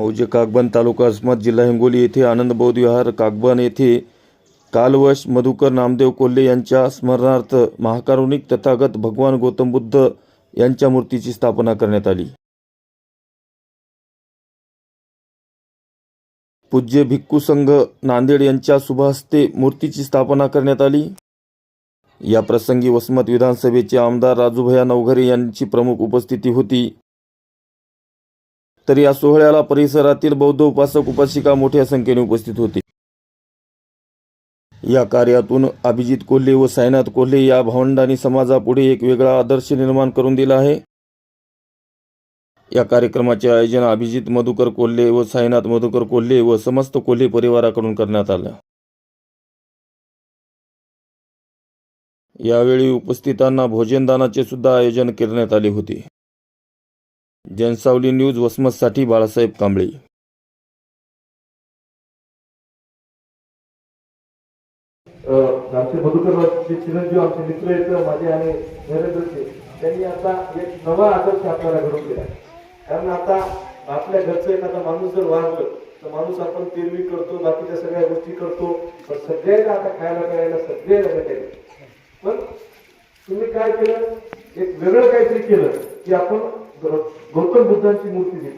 मौजे काकबन तालुका अस्मत जिल्हा हिंगोली येथे आनंद बौद्ध विहार काकबन येथे कालवश मधुकर नामदेव कोल्हे यांच्या स्मरणार्थ महाकारुणिक तथागत भगवान गौतम बुद्ध यांच्या मूर्तीची स्थापना करण्यात आली। पूज्य भिक्खू संघ नांदेड यांच्या शुभहस्ते मूर्तीची स्थापना करण्यात आली। या प्रसंगी वसमत विधानसभेचे आमदार राजूभैया नवघरे यांची प्रमुख उपस्थिती होती। तर या सोहळ्याला परिसरातील बौद्ध उपासक उपासिका मोठ्या संख्येने उपस्थित होते। या कार्यातून अभिजित कोल्हे व साईनाथ कोल्हे या भावंडांनी समाजापुढे एक वेगळा आदर्श निर्माण करून दिला आहे। या कार्यक्रमाचे आयोजन अभिजित मधुकर कोल्हे व साईनाथ मधुकर कोल्हे व समस्त कोल्हे परिवाराकडून करण्यात आले। यावेळी उपस्थितांना भोजनदानाचे सुद्धा आयोजन करण्यात आले होते। जनसावली न्यूज वसमतसाठी बाळासाहेब कांबळे। आमचे मधुकरचे चिरंजीव आमचे मित्र आहेत माझे आणि नरेंद्रचे, त्यांनी आता एक नवा आदर्श आपल्याला घडवून दिला। कारण आता आपल्या घरचं एखादा माणूस जर वारलं तर माणूस आपण तेरवी करतो, बाकीच्या सगळ्या गोष्टी करतो, पण सगळ्यांना आता खायला प्यायला सगळ्यांना भेटेल। पण तुम्ही काय केलं, एक वेगळं काहीतरी केलं की आपण गौतम बुद्धांची मूर्ती दिली।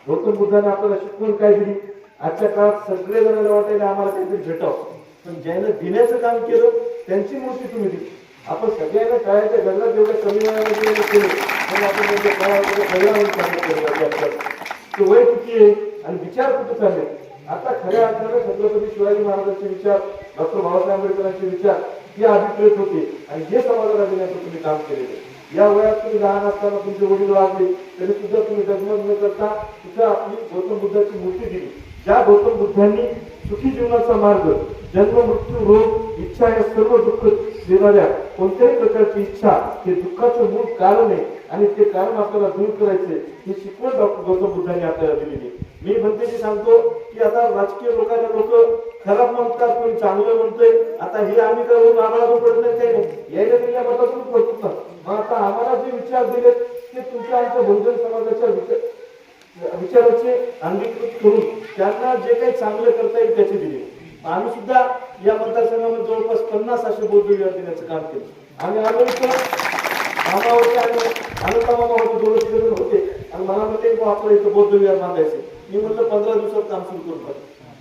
गौतम बुद्धाने आपल्याला शिकवण काय दिली, आजच्या काळात सगळे जणांना वाटायला आम्हाला काहीतरी भेटावं, पण ज्याने दिण्याचं काम केलं त्यांची मूर्ती तुम्ही दिली। आपण सगळ्यांना शाळेच्या घरात जेवढ्या कमी वयामध्ये केलं पण आपण त्यांच्या काळामध्ये सगळ्यांना केलं ते वय किती आहे आणि विचार कुठे चालले। आता खऱ्या अर्थाने छत्रपती शिवाजी महाराजांचे विचार, डॉक्टर बाबासाहेब आंबेडकरांचे विचार हे अभिप्रेत होते आणि हे समाजाला देण्याचं तुम्ही काम केलेलं। या वयात तुम्ही लहान असताना तुमचे वडील वारले तरी सुद्धा तुम्ही डगमग न करता तिथं आपली गौतम बुद्धाची मूर्ती दिली। ज्या गौतम बुद्धांनी सुखी जीवनाचा मार्ग, जन्म मृत्यू रोग इच्छा या सर्व दुःख देणाऱ्या कोणत्याही प्रकारची इच्छा हे दुःखाचं मूळ कारण आहे आणि ते कारण आपल्याला दूर करायचे ही शिकवण डॉक्टर गौतम बुद्धांनी आपल्याला दिलेली। मी म्हणते की सांगतो की आता राजकीय लोकांना लोक खराब म्हणतात, कोणी चांगलं म्हणतोय, आता हे आम्ही करून आम्हाला पडत नाही काही नाही, यायला दिल्या मतातून पडत ना। मग आता आम्हाला जे विचार दिलेत ते तुमच्या आमच्या बहुजन समाजाच्या विचाराचे अंगीकृत करून त्यांना जे काही चांगलं करता येईल त्याचे दिले। आम्ही सुद्धा या मतदारसंघामध्ये जवळपास 50 असे बौद्ध विहार देण्याचं काम केलं। आम्ही आलो इथं मामा होते आणि अनंता मामा होते, दोन तिघ होते आणि मला म्हणते आपलं इथं बौद्ध विहार बांधायचे। मी म्हटलं 15 दिवसात काम सुरू करू।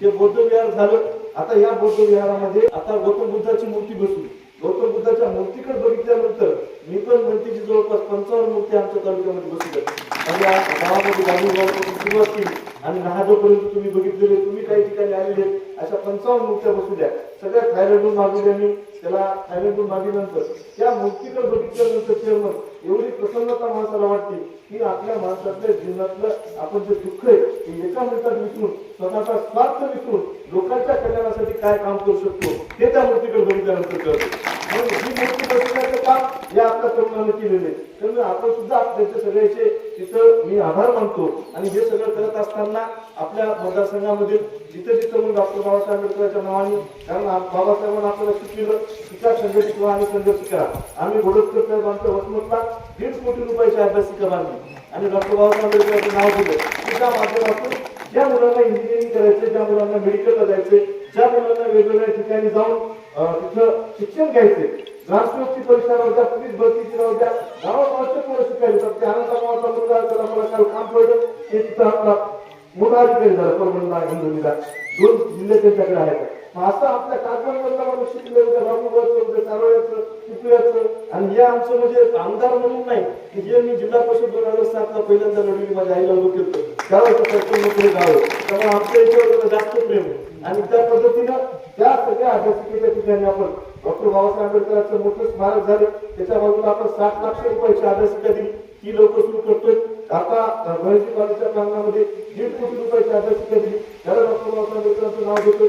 ते बौद्ध विहार झालं। आता या बौद्ध विहारामध्ये आता गौतम बुद्धाची मूर्ती बसली। गौतम बुद्धाच्या मूर्तीकडे बघितल्यानंतर मी पण म्हणते की जवळपास 55 मूर्ती आमच्या तालुक्यामध्ये बसल्या आणि या गावामध्ये गावापासून सुरुवात केली आणि महादेवपर्यंत तुम्ही बघितलेले, तुम्ही काही ठिकाणी आलेले अशा 55 मूर्त्या बसल्या। सगळ्या थायलंडहून मागवल्याने त्याला थायलंडहून मागवल्यानंतर त्या मूर्तीकडे बघितल्यानंतर चेअरमन एवढी प्रसन्नता माणसाला वाटते की आपल्या माणसातल्या जीवनातलं आपण जे दुःख आहे ते एका मिनिटात विसरून, स्वतःचा स्वार्थ विसरून लोकांच्या कल्याणासाठी काय काम करू शकतो हे त्या मूर्तीकडे बघितल्यानंतर कळतं। म्हणून ही मूर्ती बसवण्याचं काम या आपल्या तरुणांनी केलेले। त्यामुळे आपण सुद्धा त्यांच्या सगळ्याचे तिथं मी आभार मानतो आणि हे सगळं करत असताना आपल्या मतदारसंघामध्ये जिथे जिथं म्हणून डॉक्टर बाबासाहेब आंबेडकरांच्या नावाने, कारण बाबासाहेबांना आपल्याला शिकवलं शिका संघटित व्हा आणि संघर्ष करा। आम्ही गोडतकर साहेब आमच्या वसमतला 1.5 कोटी रुपयाची अभ्यासिका बांधली आणि डॉक्टर बाबासाहेब आंबेडकरांचं नाव दिलं। त्या माध्यमातून ज्या मुलांना इंजिनिअरिंग करायचे, ज्या मुलांना मेडिकलला जायचे, ज्या मुलांना वेगवेगळ्या ठिकाणी जाऊन तिथं शिक्षण घ्यायचे, राष्ट्रपती परीक्षा नव्हत्या, पोलीस भरतीची नव्हत्या, गावागावच्या पोरं शिकायला तर त्या अनंता मुलगा त्याला मला काल काम पडलं ते तिथं आपला मोठा अधिकारी झाला परभणीला, हिंगोलीला 2 जिल्हे त्यांच्याकडे आहेत। असं आपल्या काकबनमधला माणूस शिकले होते, रामूगावचं, सारोळ्याचं, चिपळ्याचं आणि हे आमचं म्हणजे आमदार म्हणून नाही की जे मी जिल्हा परिषद 2007ला पहिल्यांदा लढवली, माझ्या आईला उभं केलं त्यावेळेस सरपंच गाव, त्यामुळे आमच्या याच्यावर जास्त प्रेम आहे आणि त्या पद्धतीनं त्या सगळ्या अभ्यासिकेच्या ठिकाणी आपण डॉक्टर बाबासाहेब आंबेडकरांचं मोठं स्मारक झालं, त्याच्या बाजूला आपण 60 लाख रुपयाची अभ्यासिका दिली, ती लोक सुरू करतोय। आता गणेश कॉलेजच्या प्रांगणामध्ये 1.5 कोटी रुपयाची अभ्यासिका दिली, त्याला डॉक्टर बाबासाहेब आंबेडकरांचं नाव देतोय।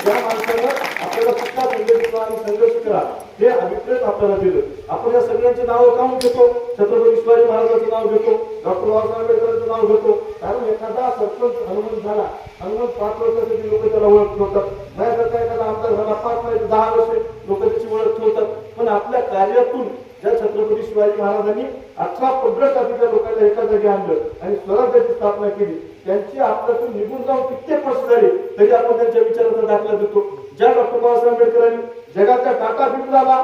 ज्या माणसानं आपल्याला शिक्षा संघटित आणि संघर्ष करा हे अभिप्रेत आपल्याला दिलं। आपण या सगळ्यांचे नाव काढून घेतो, छत्रपती शिवाजी महाराजांचं नाव घेतो, डॉक्टर बाबासाहेब आंबेडकरांचं नाव घेतो, कारण एखादा सरपंच हनुमंत झाला, हनुमंत 5 वर्षासाठी लोक त्याला ओळख ठेवतात, माझ्यासारखा एखादा आमदार झाला 5 नाही 10 वर्ष लोक त्याची ओळख ठेवतात। पण आपल्या कार्यातून ज्या छत्रपती शिवाजी महाराजांनी 18 पगड जातीच्या लोकांना एका जागी आणलं आणि स्वराज्याची स्थापना केली. त्यांची आपल्यातून निघून जाऊन कित्येक वर्ष झाली तरी आपण त्यांच्या विचाराचा दाखला देतो. ज्या डॉक्टर बाबासाहेब आंबेडकरांनी जगाच्या टाटा बिर्लाला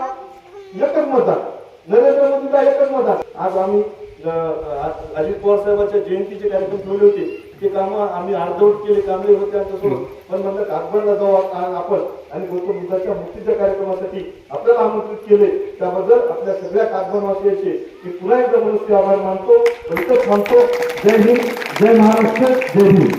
एकच मतदान, नरेंद्र मोदीला एकच मतदान. आज आम्ही अजित पवार साहेबांच्या जयंतीचे कार्यक्रम ठेवले होते. ते काम आम्ही अर्धवट केले, कामले होते आमच्यासोबत, पण म्हणलं कागबडला जाऊ आपण आणि गौतम बुद्धाच्या मुक्तीच्या कार्यक्रमासाठी आपल्याला आमंत्रित केले. त्याबद्दल आपल्या सगळ्या कागबडवासियांचे मी पुन्हा एकदा मनुष्य आभार मानतो. इथंच मानतो. जय हिंद, जय महाराष्ट्र, जय हिंद.